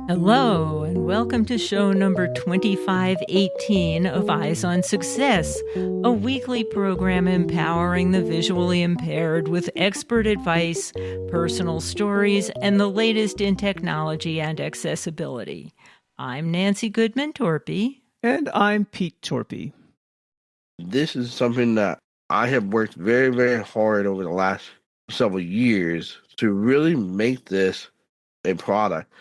Hello, and welcome to show number 2518 of Eyes on Success, a weekly program empowering the visually impaired with expert advice, personal stories, and the latest in technology and accessibility. I'm Nancy Goodman Torpey. And I'm Pete Torpey. This is something that I have worked very, very hard over the last several years to really make this a product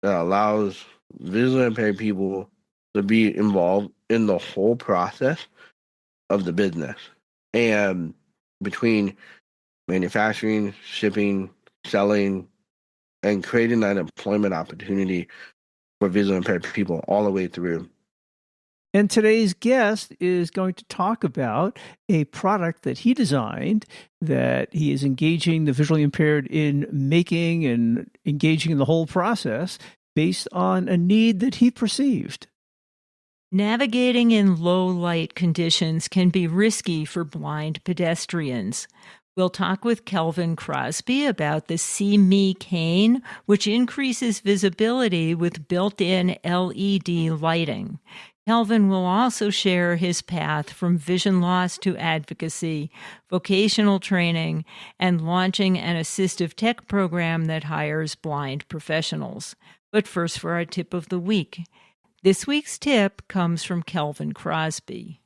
that allows visually impaired people to be involved in the whole process of the business. And between manufacturing, shipping, selling, and creating that employment opportunity for visually impaired people all the way through. And today's guest is going to talk about a product that he designed that he is engaging the visually impaired in making and engaging in the whole process based on a need that he perceived. Navigating in low light conditions can be risky for blind pedestrians. We'll talk with Kelvin Crosby about the See Me cane, which increases visibility with built-in LED lighting. Kelvin will also share his path from vision loss to advocacy, vocational training, and launching an assistive tech program that hires blind professionals. But first, for our tip of the week. This week's tip comes from Kelvin Crosby.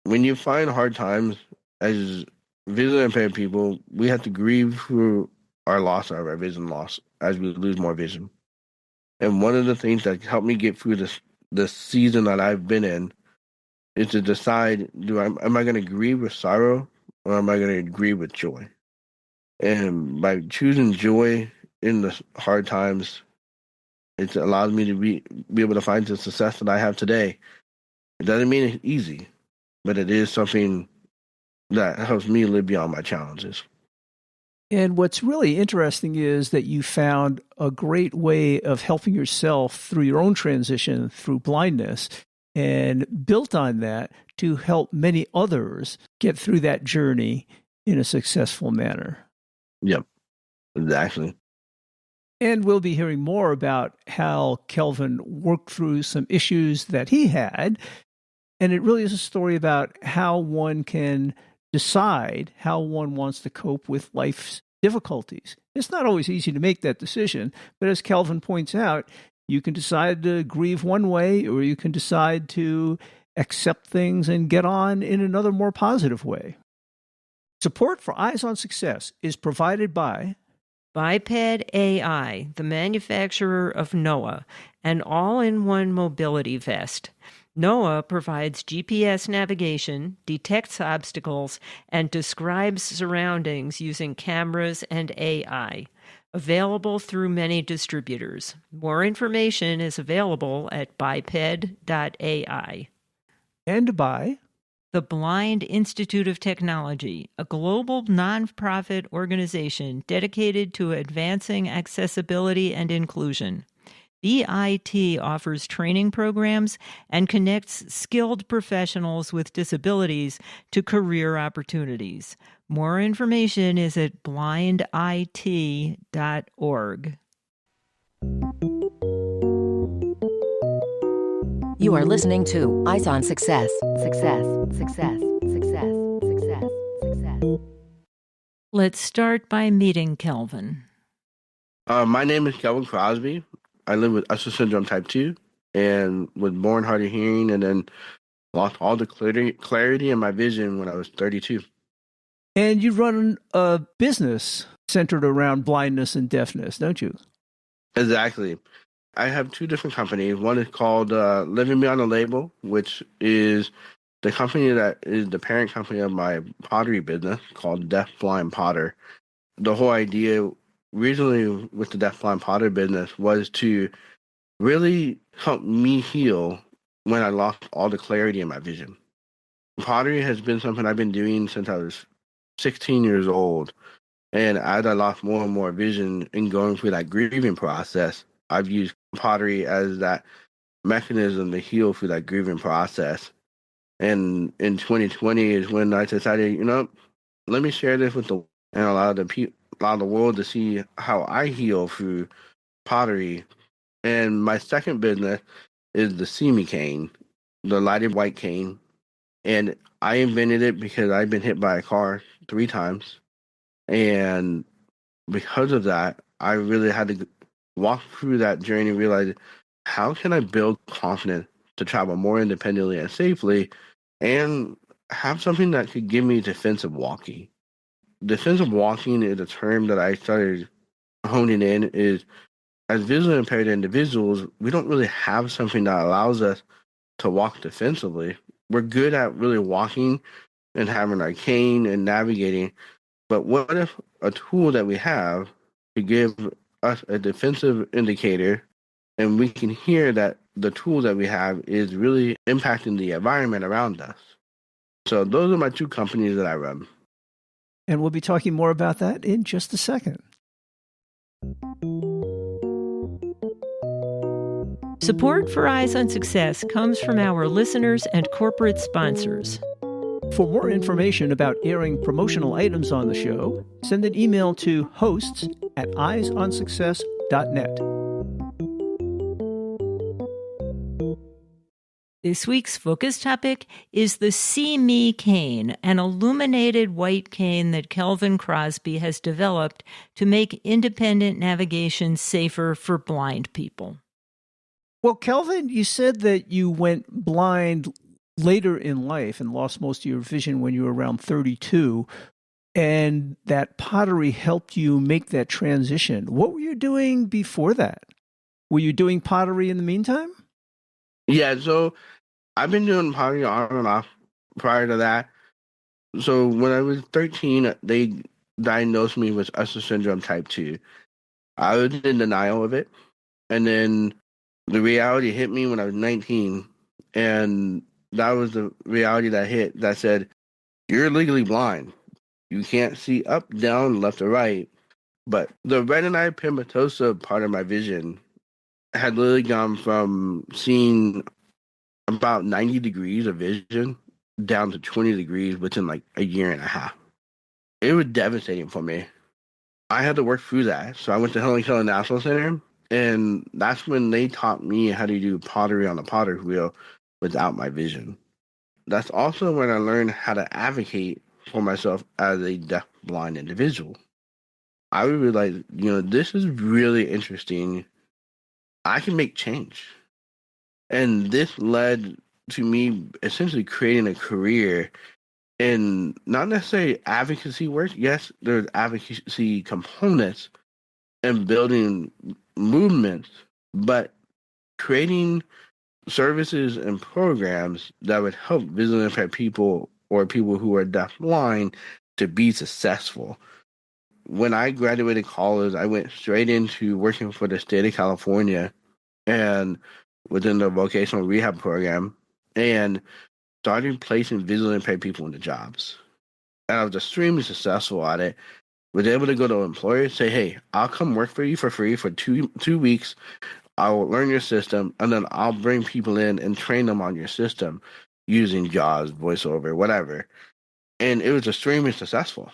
When you find hard times as visually impaired people, we have to grieve through our loss of our vision loss as we lose more vision. And one of the things that helped me get through the season that I've been in is to decide, am I going to grieve with sorrow or am I going to grieve with joy? And by choosing joy in the hard times, it allows me to be able to find the success that I have today. It doesn't mean it's easy, but it is something that helps me live beyond my challenges. And what's really interesting is that you found a great way of helping yourself through your own transition through blindness and built on that to help many others get through that journey in a successful manner. Yep, exactly. And we'll be hearing more about how Kelvin worked through some issues that he had. And it really is a story about how one can decide how one wants to cope with life's difficulties. It's not always easy to make that decision, but as Kelvin points out, you can decide to grieve one way, or you can decide to accept things and get on in another more positive way. Support for Eyes on Success is provided by Biped AI, the manufacturer of NOAA, an all-in-one mobility vest. NOAA provides GPS navigation, detects obstacles, and describes surroundings using cameras and AI. Available through many distributors. More information is available at biped.ai. And by the Blind Institute of Technology, a global nonprofit organization dedicated to advancing accessibility and inclusion. BIT offers training programs and connects skilled professionals with disabilities to career opportunities. More information is at blindit.org. You are listening to Eyes on Success. Success, success, success, success, success. Let's start by meeting Kelvin. My name is Kelvin Crosby. I live with Usher syndrome type 2 and was born hard of hearing and then lost all the clarity in my vision when I was 32. And you run a business centered around blindness and deafness, don't you? Exactly. I have two different companies. One is called Living Beyond the Label, which is the company that is the parent company of my pottery business called Deaf Blind Potter. The whole idea originally with the Deaf Blind Potter business was to really help me heal when I lost all the clarity in my vision. Pottery has been something I've been doing since I was 16 years old. And as I lost more and more vision in going through that grieving process, I've used pottery as that mechanism to heal through that grieving process. And in 2020 is when I decided, let me share this with and allow allow the world to see how I heal through pottery. And my second business is the See Me cane, the lighted white cane. And I invented it because I've been hit by a car 3 times. And because of that, I really had to walk through that journey and realize, how can I build confidence to travel more independently and safely and have something that could give me defensive walking. Defensive walking is a term that I started honing in. Is as visually impaired individuals, we don't really have something that allows us to walk defensively. We're good at really walking and having our cane and navigating, but what if a tool that we have to give us a defensive indicator, and we can hear that the tool that we have is really impacting the environment around us? So those are my 2 companies that I run. And we'll be talking more about that in just a second. Support for Eyes on Success comes from our listeners and corporate sponsors. For more information about airing promotional items on the show, send an email to hosts@eyesonsuccess.net. This week's focus topic is the See Me cane, an illuminated white cane that Kelvin Crosby has developed to make independent navigation safer for blind people. Well, Kelvin, you said that you went blind later in life and lost most of your vision when you were around 32, and that pottery helped you make that transition. What were you doing before that? Were you doing pottery in the meantime? Yeah, so I've been doing pottery on and off prior to that. So when I was 13, they diagnosed me with Usher syndrome type 2. I was in denial of it. And then the reality hit me when I was 19. And that was the reality that hit that said, you're legally blind. You can't see up, down, left, or right. But the retinitis pigmentosa part of my vision had literally gone from seeing about 90 degrees of vision down to 20 degrees within like a year and a half. It was devastating for me. I had to work through that. So I went to Helen Keller National Center, and that's when they taught me how to do pottery on a potter wheel without my vision. That's also when I learned how to advocate for myself as a deaf-blind individual. I would realize, this is really interesting. I can make change. And this led to me essentially creating a career in not necessarily advocacy work. Yes, there's advocacy components and building movements, but creating services and programs that would help visually impaired people or people who are deafblind to be successful. When I graduated college, I went straight into working for the state of California and within the vocational rehab program, and started placing visually impaired people into jobs. And I was extremely successful at it. Was able to go to employers, say, hey, I'll come work for you for free for two weeks. I'll learn your system, and then I'll bring people in and train them on your system using JAWS, VoiceOver, whatever. And it was extremely successful.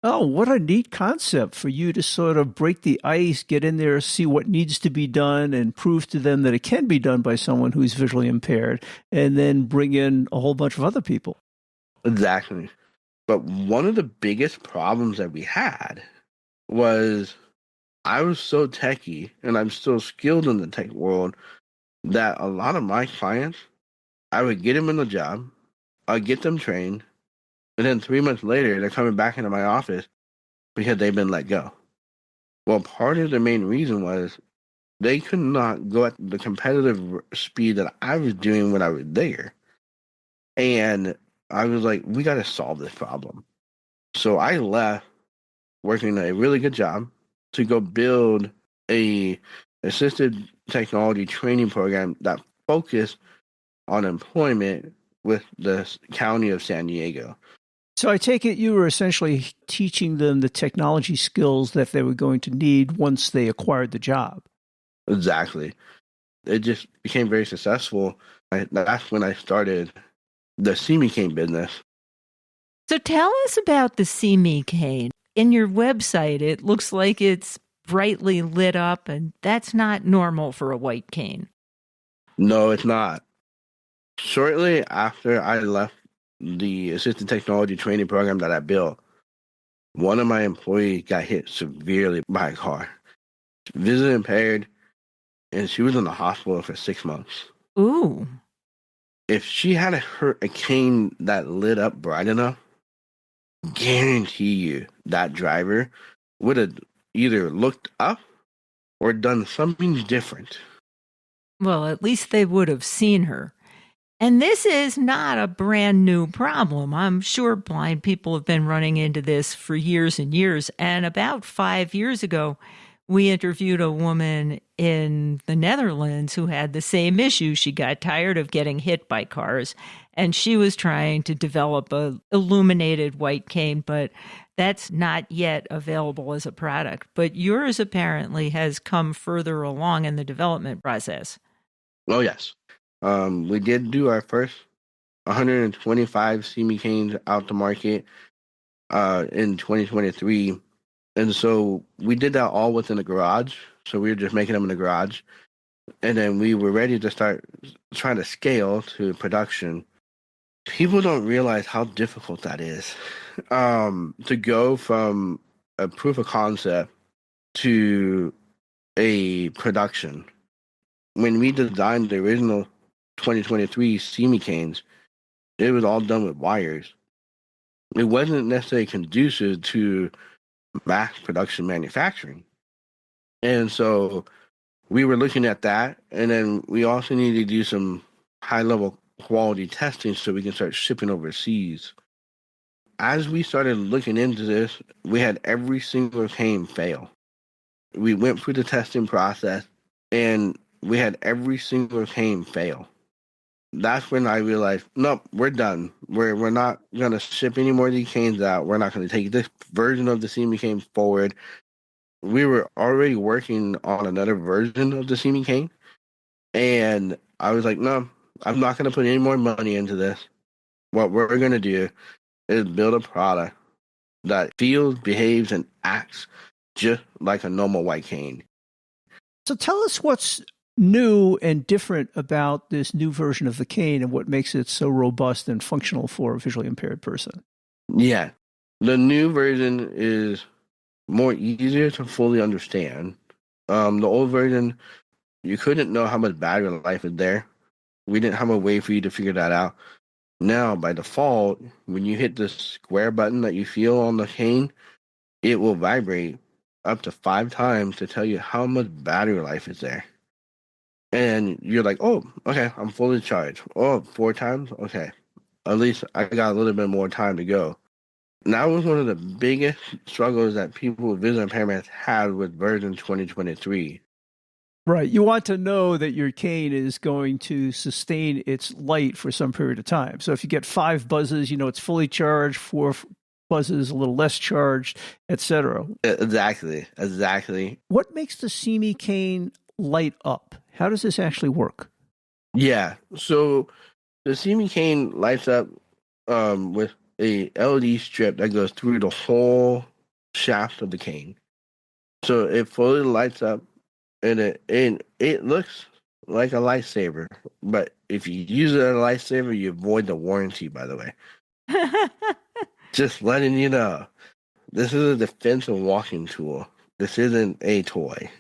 Oh, what a neat concept for you to sort of break the ice, get in there, see what needs to be done, and prove to them that it can be done by someone who's visually impaired, and then bring in a whole bunch of other people. Exactly. But one of the biggest problems that we had was I was so techy, and I'm still skilled in the tech world, that a lot of my clients, I would get them in the job, I'd get them trained, and then 3 months later, they're coming back into my office because they've been let go. Well, part of the main reason was they could not go at the competitive speed that I was doing when I was there. And I was like, we got to solve this problem. So I left working a really good job to go build a assistive technology training program that focused on employment with the county of San Diego. So I take it you were essentially teaching them the technology skills that they were going to need once they acquired the job. Exactly. It just became very successful. That's when I started the See Me cane business. So tell us about the See Me cane. in your website, it looks like it's brightly lit up, and that's not normal for a white cane. No, it's not. Shortly after I left the assistive technology training program that I built, one of my employees got hit severely by a car, vision impaired, and she was in the hospital for 6 months. Ooh. If she had a cane that lit up bright enough, guarantee you that driver would have either looked up or done something different. Well, at least they would have seen her. And this is not a brand new problem. I'm sure blind people have been running into this for years and years. And about 5 years ago, we interviewed a woman in the Netherlands who had the same issue. She got tired of getting hit by cars, and she was trying to develop a illuminated white cane, but that's not yet available as a product. But yours apparently has come further along in the development process. Oh, yes. We did do our first 125 CME canes out to market in 2023. And so we did that all within the garage. So we were just making them in the garage. And then we were ready to start trying to scale to production. People don't realize how difficult that is. To go from a proof of concept to a production. When we designed the original 2023 CME canes, it was all done with wires. It wasn't necessarily conducive to mass production manufacturing. And so we were looking at that, and then we also needed to do some high-level quality testing so we can start shipping overseas. As we started looking into this, we had every single cane fail. We went through the testing process, and we had every single cane fail. That's when I realized, nope, we're done. We're not going to ship any more of these canes out. We're not going to take this version of the CME cane forward. We were already working on another version of the CME cane, and I was like, no, I'm not going to put any more money into this. What we're going to do is build a product that feels, behaves, and acts just like a normal white cane. So tell us what's new and different about this new version of the cane and what makes it so robust and functional for a visually impaired person. Yeah, the new version is more easier to fully understand. The old version, you couldn't know how much battery life is there. We didn't have a way for you to figure that out. Now, by default, when you hit the square button that you feel on the cane, it will vibrate up to 5 times to tell you how much battery life is there. And you're like, oh, okay, I'm fully charged. Oh, 4 times? Okay. At least I got a little bit more time to go. And that was one of the biggest struggles that people with vision impairments had with version 2023. Right. You want to know that your cane is going to sustain its light for some period of time. So if you get 5 buzzes, you know it's fully charged, 4 buzzes, a little less charged, etc. Exactly. What makes the CME cane light up? How does this actually work? Yeah. So the CME cane lights up with a LED strip that goes through the whole shaft of the cane. So it fully lights up, and it looks like a lightsaber. But if you use it as a lightsaber, you avoid the warranty, by the way. Just letting you know. This is a defensive walking tool. This isn't a toy.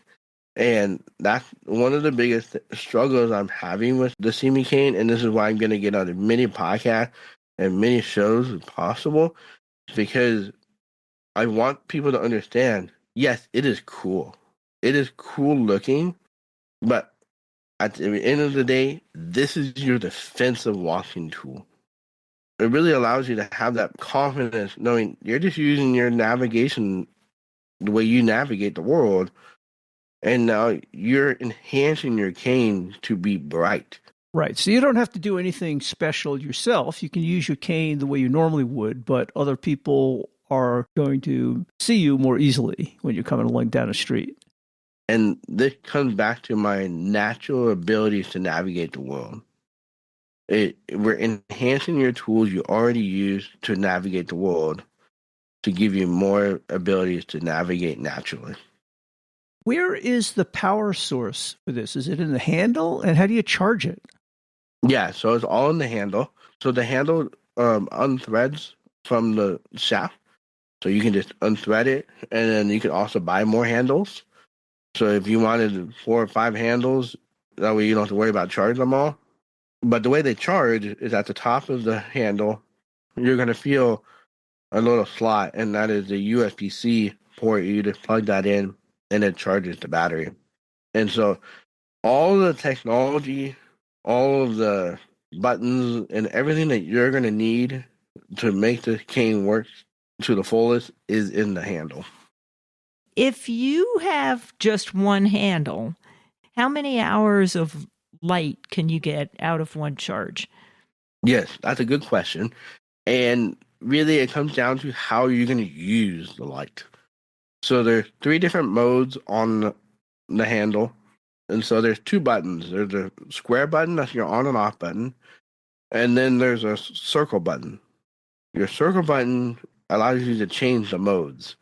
And that's one of the biggest struggles I'm having with the CME cane, and this is why I'm going to get on as many podcasts and many shows as possible, because I want people to understand, yes, it is cool. It is cool looking, but at the end of the day, this is your defensive walking tool. It really allows you to have that confidence knowing you're just using your navigation, the way you navigate the world, and now you're enhancing your cane to be bright. Right. So you don't have to do anything special yourself. You can use your cane the way you normally would, but other people are going to see you more easily when you're coming along down the street. And this comes back to my natural abilities to navigate the world. We're enhancing your tools you already use to navigate the world, to give you more abilities to navigate naturally. Where is the power source for this? Is it in the handle? And how do you charge it? Yeah, so it's all in the handle. So the handle unthreads from the shaft. So you can just unthread it, and then you can also buy more handles. So if you wanted 4 or 5 handles, that way you don't have to worry about charging them all. But the way they charge is at the top of the handle, you're going to feel a little slot, and that is the USB-C port. You just plug that in, and it charges the battery. And so all the technology, all of the buttons, and everything that you're going to need to make the cane work to the fullest is in the handle. If you have just one handle, how many hours of light can you get out of one charge? Yes, that's a good question. And really, it comes down to how you're going to use the light. So there's 3 different modes on the handle. And so there's 2 buttons. There's a square button, that's your on and off button. And then there's a circle button. Your circle button allows you to change the modes.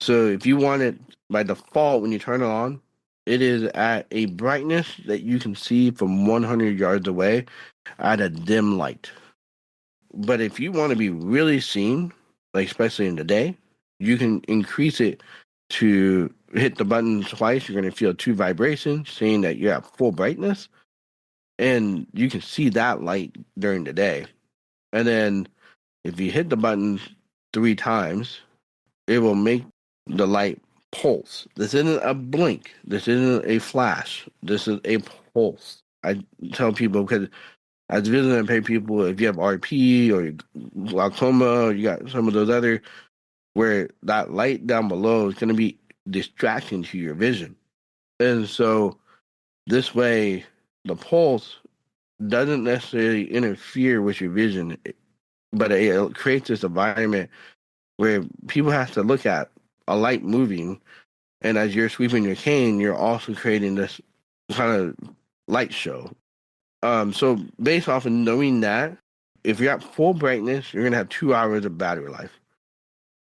So if you want it by default, when you turn it on, it is at a brightness that you can see from 100 yards away at a dim light. But if you want to be really seen, like especially in the day, you can increase it to hit the button twice. You're going to feel 2 vibrations saying that you're at full brightness. And you can see that light during the day. And then if you hit the button 3 times, it will make the light pulse. This isn't a blink. This isn't a flash. This is a pulse. I tell people, because as visiting and pay people, if you have RP or glaucoma, or you got some of those other, where that light down below is going to be distracting to your vision. And so this way, the pulse doesn't necessarily interfere with your vision, but it creates this environment where people have to look at a light moving, and as you're sweeping your cane, you're also creating this kind of light show. So based off of knowing that, if you're at full brightness, you're going to have 2 hours of battery life.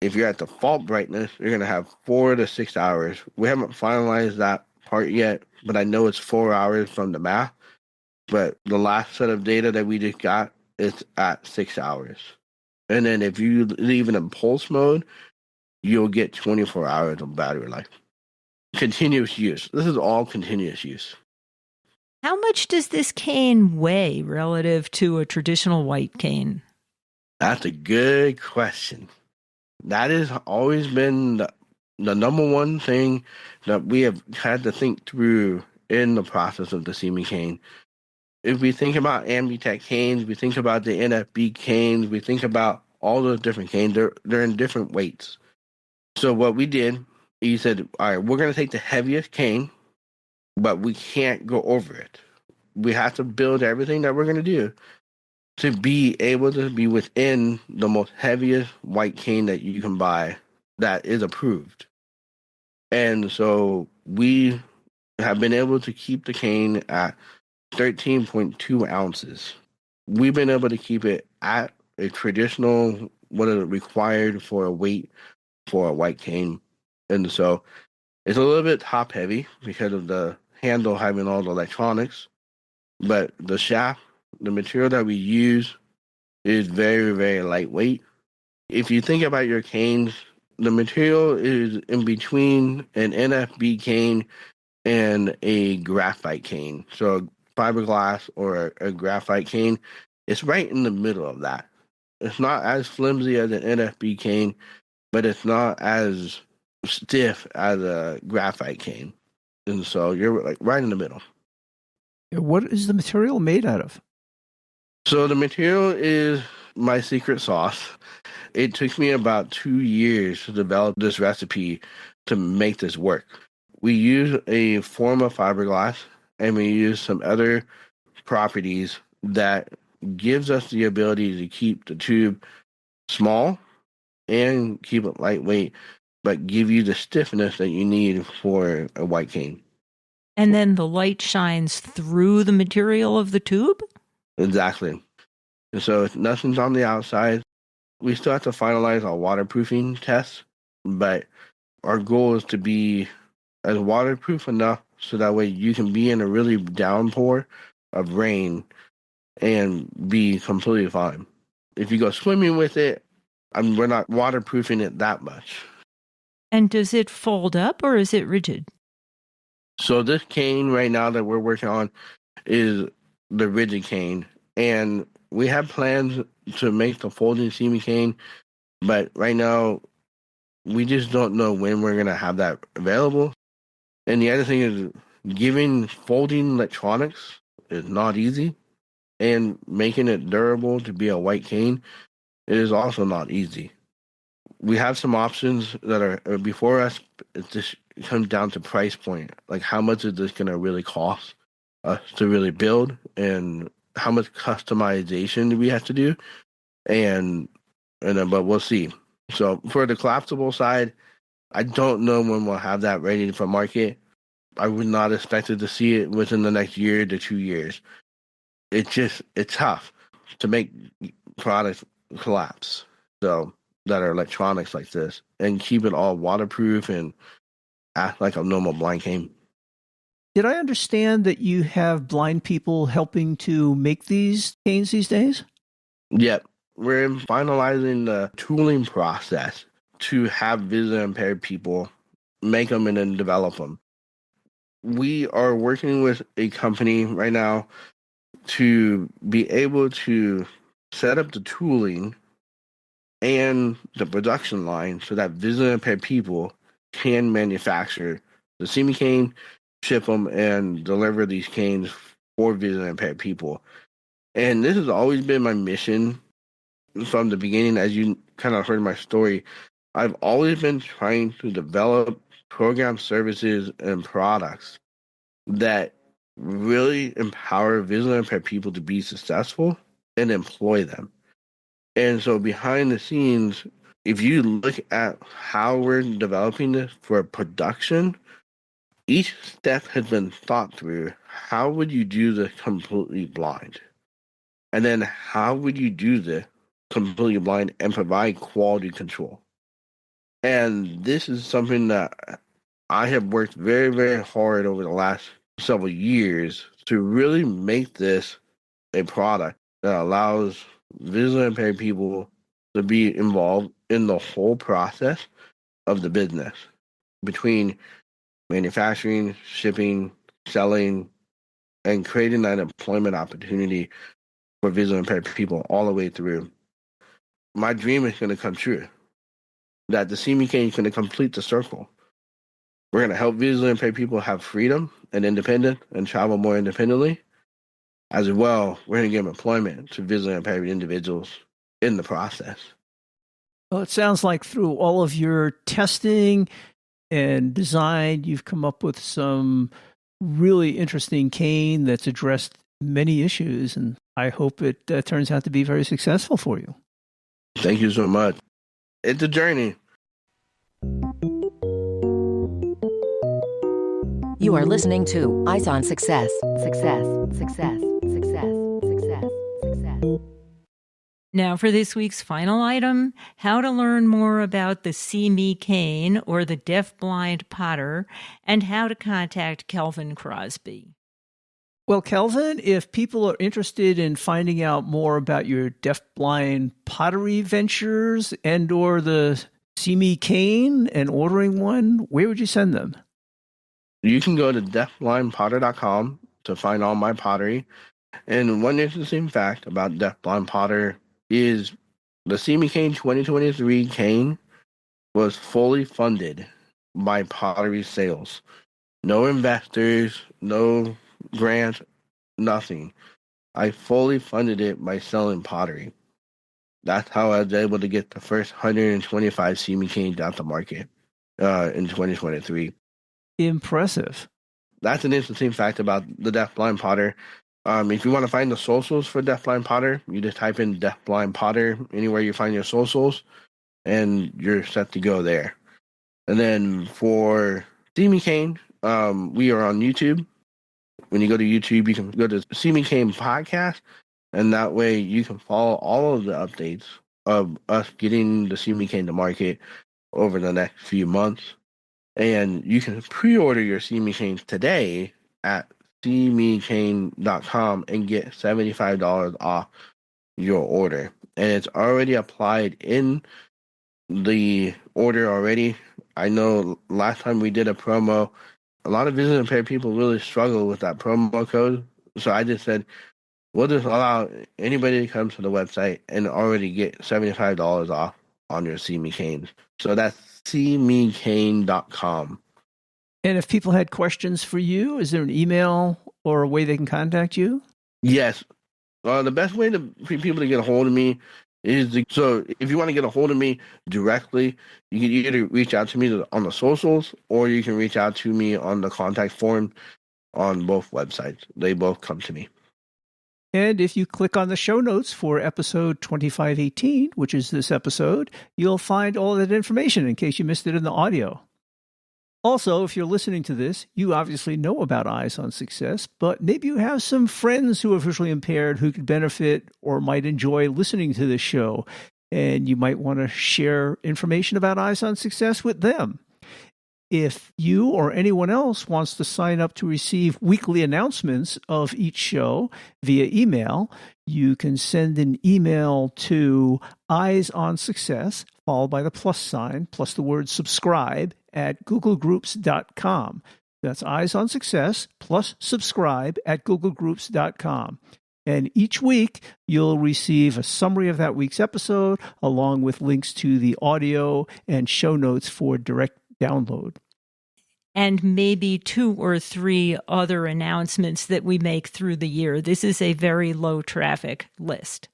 If you're at default brightness, you're going to have 4 to 6 hours. We haven't finalized that part yet, but I know it's 4 hours from the math. But the last set of data that we just got is at 6 hours. And then if you leave it in pulse mode, you'll get 24 hours of battery life. Continuous use. This is all continuous use. How much does this cane weigh relative to a traditional white cane? That's a good question. That has always been the number one thing that we have had to think through in the process of the See Me cane. If we think about Ambitech canes, we think about the NFB canes, we think about all those different canes, they're in different weights. So what we did, he said, all right, we're going to take the heaviest cane, but we can't go over it. We have to build everything that we're going to do to be able to be within the most heaviest white cane that you can buy that is approved. And so we have been able to keep the cane at 13.2 ounces. We've been able to keep it at a traditional, what is required for a weight for a white cane. And so it's a little bit top heavy because of the handle having all the electronics, but the shaft, the material that we use is very, very lightweight. If you think about your canes, the material is in between an NFB cane and a graphite cane. So fiberglass or a graphite cane, it's right in the middle of that. It's not as flimsy as an NFB cane, but it's not as stiff as a graphite cane. And so you're like right in the middle. What is the material made out of? So the material is my secret sauce. It took me about 2 years to develop this recipe to make this work. We use a form of fiberglass, and we use some other properties that gives us the ability to keep the tube small and keep it lightweight, but give you the stiffness that you need for a white cane. And then the light shines through the material of the tube? Exactly. And so nothing's on the outside. We still have to finalize our waterproofing test, but our goal is to be as waterproof enough so that way you can be in a really downpour of rain and be completely fine. If you go swimming with it, we're not waterproofing it that much. And does it fold up or is it rigid? So this cane right now that we're working on is the rigid cane. And we have plans to make the folding CME cane, but right now we just don't know when we're going to have that available. And the other thing is giving folding electronics is not easy. And making it durable to be a white cane is also not easy. We have some options that are before us. It just comes down to price point. Like, how much is this going to really cost us to really build, and how much customization do we have to do? But we'll see. So for the collapsible side, I don't know when we'll have that ready for market. I would not expect to see it within the next year to 2 years. It's tough to make products collapse. So that are electronics like this and keep it all waterproof and act like a normal blind cane. Did I understand that you have blind people helping to make these canes these days? Yep. We're finalizing the tooling process to have visually impaired people make them and then develop them. We are working with a company right now to be able to set up the tooling and the production line so that visually impaired people can manufacture the CME cane, ship them, and deliver these canes for visually impaired people. And this has always been my mission from the beginning. As you kind of heard my story, I've always been trying to develop program services and products that really empower visually impaired people to be successful and employ them. And so behind the scenes, if you look at how we're developing this for production, each step has been thought through. How would you do this completely blind? And then how would you do this completely blind and provide quality control? And this is something that I have worked very, very hard over the last several years to really make this a product that allows visually impaired people to be involved in the whole process of the business, between manufacturing, shipping, selling, and creating that employment opportunity for visually impaired people all the way through. My dream is going to come true, that the CME cane is going to complete the circle. We're going to help visually impaired people have freedom and independence and travel more independently. As well, we're going to give employment to visually impaired individuals in the process. Well, it sounds like through all of your testing and design, you've come up with some really interesting cane that's addressed many issues, and I hope it turns out to be very successful for you. Thank you so much. It's a journey. You are listening to Eyes on Success. Success, success, success, success, success. Now for this week's final item, how to learn more about the CME cane or the deaf-blind potter, and how to contact Kelvin Crosby. Well, Kelvin, if people are interested in finding out more about your deaf-blind pottery ventures and or the CME cane and ordering one, where would you send them? You can go to deafblindpotter.com to find all my pottery. And one interesting fact about Deaf Blind Potter is the CME Cane 2023 cane was fully funded by pottery sales. No investors, no grants, nothing. I fully funded it by selling pottery. That's how I was able to get the first 125 CME canes out the market in 2023. Impressive. That's an interesting fact about the Deaf Blind Potter. If you want to find the socials for Deaf Blind Potter, you just type in Deaf Blind Potter anywhere you find your socials, and you're set to go there. And then for CME Cane, we are on YouTube. When you go to YouTube, you can go to CME Cane Podcast, and that way you can follow all of the updates of us getting the See Me Cane to market over the next few months. And you can pre-order your See Me Cane today at seemecane.com and get $75 off your order. And it's already applied in the order already. I know last time we did a promo, a lot of visually impaired people really struggle with that promo code. So I just said, we'll just allow anybody to come to the website and already get $75 off on your See Me Cane. So that's seemecane.com. And if people had questions for you, is there an email or a way they can contact you? Yes. The best way for people to get a hold of me is so if you want to get a hold of me directly, you can either reach out to me on the socials or you can reach out to me on the contact form on both websites. They both come to me. And if you click on the show notes for episode 2518, which is this episode, you'll find all that information in case you missed it in the audio. Also, if you're listening to this, you obviously know about Eyes on Success, but maybe you have some friends who are visually impaired who could benefit or might enjoy listening to this show, and you might want to share information about Eyes on Success with them. If you or anyone else wants to sign up to receive weekly announcements of each show via email, you can send an email to eyesonsuccess, followed by the plus sign, plus the word subscribe, at googlegroups.com. That's Eyes on Success plus subscribe at googlegroups.com. And each week, you'll receive a summary of that week's episode, along with links to the audio and show notes for direct download. And maybe 2 or 3 other announcements that we make through the year. This is a very low traffic list.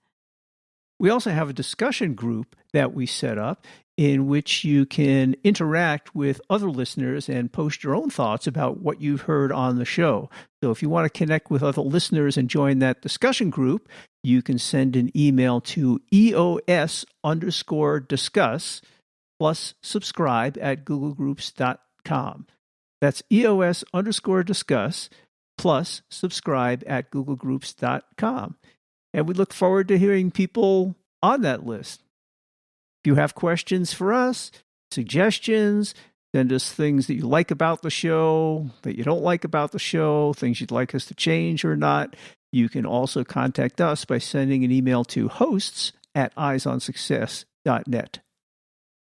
We also have a discussion group that we set up in which you can interact with other listeners and post your own thoughts about what you've heard on the show. So if you want to connect with other listeners and join that discussion group, you can send an email to EOS_discuss plus subscribe at googlegroups.com. That's EOS_discuss plus subscribe at googlegroups.com. And we look forward to hearing people on that list. If you have questions for us, suggestions, send us things that you like about the show, that you don't like about the show, things you'd like us to change or not. You can also contact us by sending an email to hosts@eyesonsuccess.net.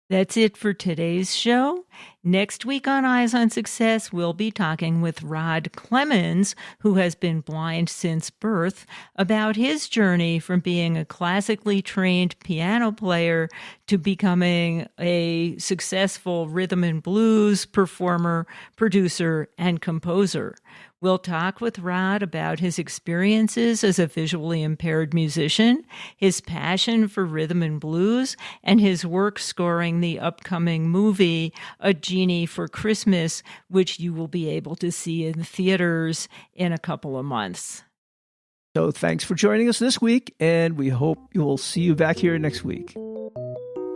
That's it for today's show. Next week on Eyes on Success, we'll be talking with Rod Clemens, who has been blind since birth, about his journey from being a classically trained piano player to becoming a successful rhythm and blues performer, producer, and composer. We'll talk with Rod about his experiences as a visually impaired musician, his passion for rhythm and blues, and his work scoring the upcoming movie, A Genie for Christmas, which you will be able to see in theaters in a couple of months. So thanks for joining us this week, and we hope you'll see you back here next week.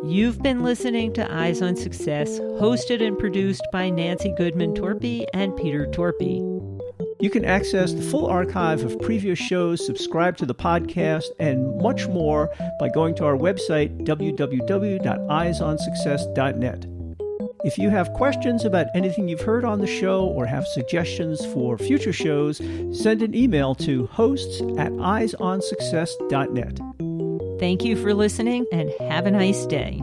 You've been listening to Eyes on Success, hosted and produced by Nancy Goodman Torpey and Peter Torpey. You can access the full archive of previous shows, subscribe to the podcast, and much more by going to our website, www.eyesonsuccess.net. If you have questions about anything you've heard on the show or have suggestions for future shows, send an email to hosts@eyesonsuccess.net. Thank you for listening and have a nice day.